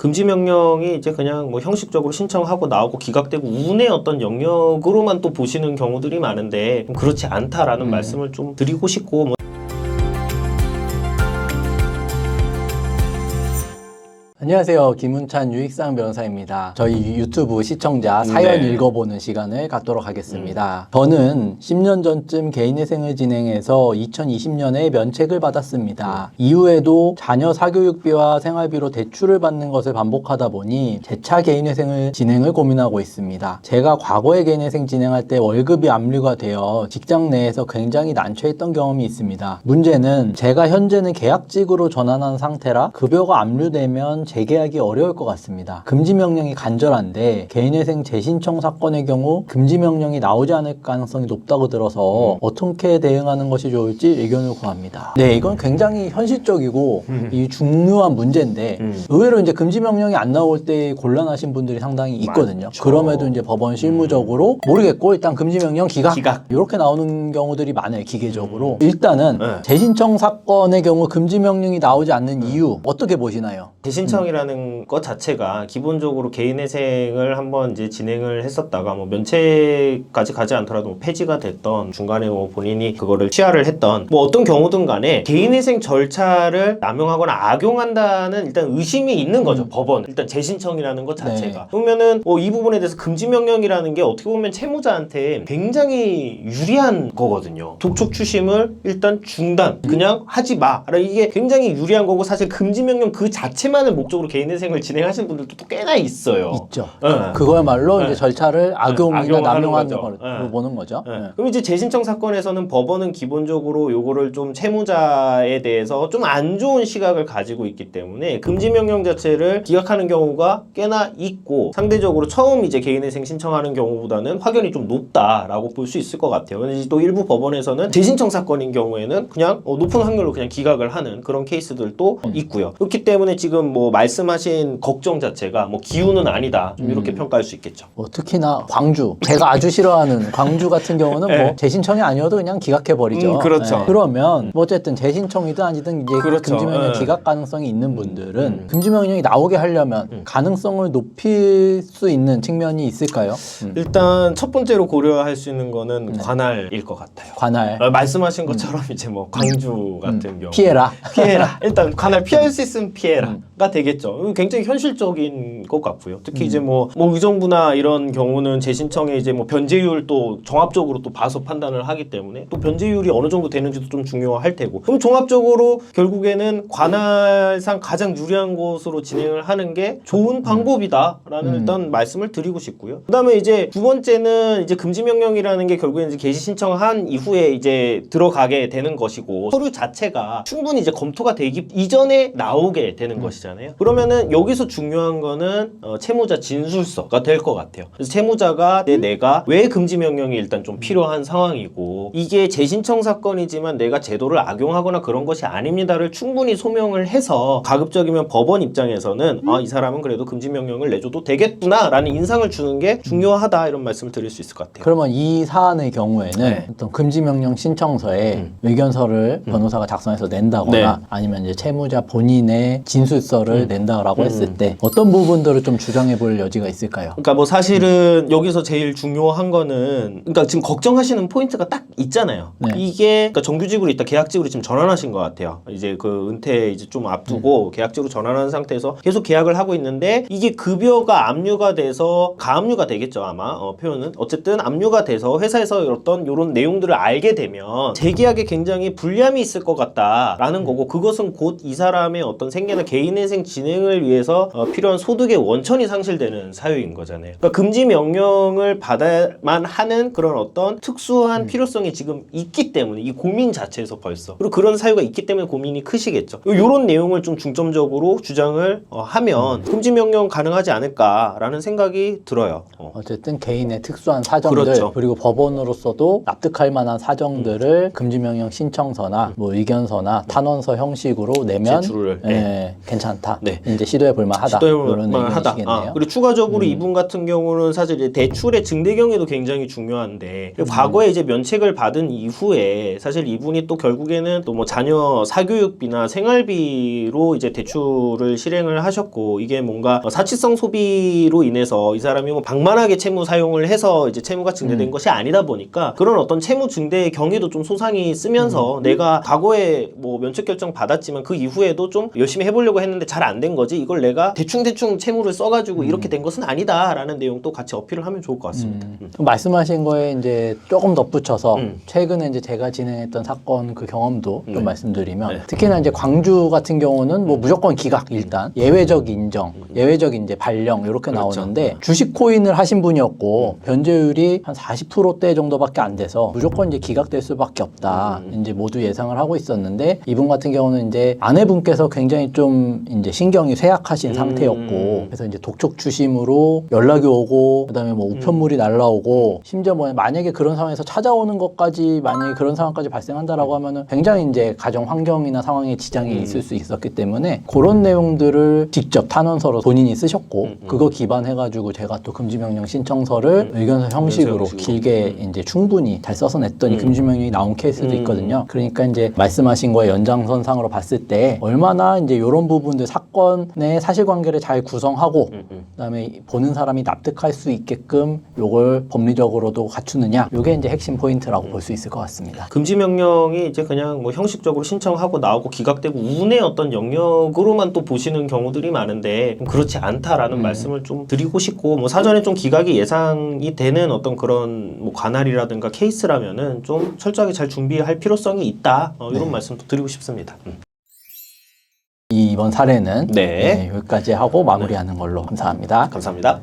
금지 명령이 이제 그냥 뭐 형식적으로 신청하고 나오고 기각되고 운의 어떤 영역으로만 또 보시는 경우들이 많은데 그렇지 않다라는 말씀을 좀 드리고 싶고 뭐 안녕하세요. 김운찬 유익상 변호사입니다. 저희 유튜브 시청자 사연 네. 읽어보는 시간을 갖도록 하겠습니다. 저는 10년 전쯤 개인회생을 진행해서 2020년에 면책을 받았습니다. 이후에도 자녀 사교육비와 생활비로 대출을 받는 것을 반복하다 보니 재차 개인회생을 진행을 고민하고 있습니다. 제가 과거에 개인회생 진행할 때 월급이 압류가 되어 직장 내에서 굉장히 난처했던 경험이 있습니다. 문제는 제가 현재는 계약직으로 전환한 상태라 급여가 압류되면 재계약이 어려울 것 같습니다. 금지 명령이 간절한데 개인회생 재신청 사건의 경우 금지 명령이 나오지 않을 가능성이 높다고 들어서 어떻게 대응하는 것이 좋을지 의견을 구합니다. 네, 이건 굉장히 현실적이고 이 중요한 문제인데 의외로 이제 금지 명령이 안 나올 때 곤란하신 분들이 상당히 있거든요. 맞죠. 그럼에도 이제 법원 실무적으로 모르겠고 일단 금지 명령 기각 기각. 이렇게 나오는 경우들이 많아요. 기계적으로. 일단은 네. 재신청 사건의 경우 금지 명령이 나오지 않는 이유 어떻게 보시나요? 재신청이라는 것 자체가 기본적으로 개인회생을 한번 이제 진행을 했었다가 뭐 면책까지 가지 않더라도 뭐 폐지가 됐던 중간에 뭐 본인이 그거를 취하를 했던 뭐 어떤 경우든 간에 개인회생 절차를 남용하거나 악용한다는 일단 의심이 있는 거죠. 법원 일단 재신청이라는 것 자체가. 네. 그러면은 이 부분에 대해서 금지 명령이라는 게 어떻게 보면 채무자한테 굉장히 유리한 거거든요. 독촉 추심을 일단 중단 그냥 하지 마. 이게 굉장히 유리한 거고 사실 금지 명령 그 자체만을 목적으로 개인회생을 진행하시는 분들도 또 꽤나 있어요. 있죠. 네. 그거야말로 네. 이제 절차를 악용이나 악용하는 남용하는 거죠. 걸로 네. 보는 거죠. 네. 네. 그럼 이제 재신청 사건에서는 법원은 기본적으로 요거를 좀 채무자에 대해서 좀 안 좋은 시각을 가지고 있기 때문에 금지 명령 자체를 기각하는 경우가 꽤나 있고 상대적으로 처음 이제 개인회생 신청하는 경우보다는 확연히 좀 높다라고 볼 수 있을 것 같아요. 근데 이제 또 일부 법원에서는 재신청 사건인 경우에는 그냥 높은 확률로 그냥 기각을 하는 그런 케이스들도 있고요. 그렇기 때문에 지금 뭐 말씀하신 걱정 자체가 뭐 기우는 아니다. 좀 이렇게 평가할 수 있겠죠. 뭐 특히나 광주, 제가 아주 싫어하는 광주 같은 경우는 네. 뭐 재신청이 아니어도 그냥 기각해버리죠. 그렇죠. 그러면 뭐 어쨌든 재신청이든 아니든 이제 그렇죠. 금지명령 네. 기각 가능성이 있는 분들은 금지명령이 나오게 하려면 가능성을 높일 수 있는 측면이 있을까요? 일단 첫 번째로 고려할 수 있는 거는 관할일 것 같아요. 관할. 말씀하신 것처럼 이제 뭐 광주 같은 경우 피해라. 피해라. 일단 관할 피할 수 있으면 피해라가 되겠죠. 굉장히 현실적인 것 같고요. 특히 이제 뭐 의정부나 이런 경우는 재신청에 이제 뭐 변제율 또 종합적으로 또 봐서 판단을 하기 때문에 또 변제율이 어느 정도 되는지도 좀 중요할 테고. 그럼 종합적으로 결국에는 관할상 가장 유리한 곳으로 진행을 하는 게 좋은 방법이다라는 일단 말씀을 드리고 싶고요. 그다음에 이제 두 번째는 이제 금지 명령이라는 게 결국엔 이제 개시 신청한 이후에 이제 들어가게 되는 것이고 서류 자체가 충분히 이제 검토가 되기 이전에 나오게 되는 것이잖아요. 그러면은 여기서 중요한 거는 채무자 진술서가 될 것 같아요. 그래서 채무자가 내가 왜 금지 명령이 일단 좀 필요한 상황이고 이게 재신청 사건이지만 내가 제도를 악용하거나 그런 것이 아닙니다를 충분히 소명을 해서 가급적이면 법원 입장에서는 이 사람은 그래도 금지 명령을 내줘도 되겠구나라는 인상을 주는 게 중요하다 이런 말씀을 드릴 수 있을 것 같아요. 그러면 이 사안의 경우에는 네. 어떤 금지명령 신청서에 의견서를 변호사가 작성해서 낸다거나 네. 아니면 이제 채무자 본인의 진술서를 낸다라고 했을 때 어떤 부분들을 좀 주장해 볼 여지가 있을까요? 그러니까 뭐 사실은 여기서 제일 중요한 거는 그러니까 지금 걱정하시는 포인트가 딱 있잖아요. 네. 이게 그러니까 정규직으로 있다 계약직으로 지금 전환하신 것 같아요. 이제 그 은퇴 이제 좀 앞두고 계약직으로 전환하는 상태에서 계속 계약을 하고 있는데 이게 급여가 압류가 돼서 가압류가 되겠죠 아마 표현은 어쨌든 압류가 돼서 회사에서 어떤 이런 내용들을 알게 되면 재계약에 굉장히 불리함이 있을 것 같다라는 거고 그것은 곧 이 사람의 어떤 생계나 개인회생 진행을 위해서 필요한 소득의 원천이 상실되는 사유인 거잖아요. 그러니까 금지 명령을 받아야만 하는 그런 어떤 특수한 필요성이 지금 있기 때문에 이 고민 자체에서 벌써 그리고 그런 사유가 있기 때문에 고민이 크시겠죠. 이런 내용을 좀 중점적으로 주장을 하면 금지 명령 가능하지 않을까라는 생각이 들어요. 어쨌든 개인의 특수한 사정들 그렇죠. 그리고 법원으로서도 납득할 만한 사정들을 금지명령 신청서나 뭐 의견서나 탄원서 형식으로 내면 제출을 괜찮다. 않다. 네. 이제 시도해 볼 만하다. 이런 시도해볼만하다. 의견이시겠네요. 그리고 추가적으로 이분 같은 경우는 사실 이제 대출의 증대 경위도 굉장히 중요한데 과거에 이제 면책을 받은 이후에 사실 이분이 또 결국에는 또 뭐 자녀 사교육비나 생활비로 이제 대출을 실행을 하셨고 이게 뭔가 사치성 소비로 인해서 이 사람이 뭐 방만하게 채무 사용을 해서 이제 채무가 증대된 것이 아니다 보니까 그런 어떤 채무 증대의 경위도 좀 소상히 쓰면서 내가 과거에 뭐 면책 결정 받았지만 그 이후에도 좀 열심히 해보려고 했는데 잘 안 된 거지 이걸 내가 대충 채무를 써가지고 이렇게 된 것은 아니다라는 내용도 같이 어필을 하면 좋을 것 같습니다. 말씀하신 거에 이제 조금 덧붙여서 최근에 이제 제가 진행했던 사건 그 경험도 좀 말씀드리면 네. 특히나 이제 광주 같은 경우는 뭐 무조건 기각 일단 예외적 인정, 예외적 이제 발령 이렇게 그렇죠. 나오는데 주식 코인을 하신 분이었고 변제율이 한 40%대 정도밖에 안 돼서 무조건 이제 기각될 수밖에 없다. 이제 모두 예상을 하고 있었는데 이분 같은 경우는 이제 아내분께서 굉장히 좀 이제 신경이 쇠약하신 상태였고 그래서 이제 독촉 추심으로 연락이 오고 그다음에 뭐 우편물이 날라오고 심지어 뭐 만약에 그런 상황에서 찾아오는 것까지 만약에 그런 상황까지 발생한다라고 하면은 굉장히 이제 가정 환경이나 상황에 지장이 있을 수 있었기 때문에 그런 내용들을 직접 탄원서로 본인이 쓰셨고 그거 기반해가지고 제가 또 금지명령 신청서를 의견서 형식으로 길게 이제 충분히 잘 써서 냈더니 금지명령이 나온 케이스도 있거든요. 그러니까 이제 말씀하신 거에 연장선상으로 봤을 때 얼마나 이제 이런 부분들 사건의 사실관계를 잘 구성하고 그다음에 보는 사람이 납득할 수 있게끔 요걸 법리적으로도 갖추느냐 요게 이제 핵심 포인트라고 볼 수 있을 것 같습니다. 금지 명령이 이제 그냥 뭐 형식적으로 신청하고 나오고 기각되고 운의 어떤 영역으로만 또 보시는 경우들이 많은데 그렇지 않다라는 말씀을 좀 드리고 싶고 뭐 사전에 좀 기각이 예상이 되는 어떤 그런 뭐 관할이라든가 케이스라면은 좀 철저하게 잘 준비할 필요성이 있다 이런 말씀도 드리고 싶습니다. 이번 사례는 네. 여기까지 하고 마무리하는 걸로 감사합니다. 감사합니다.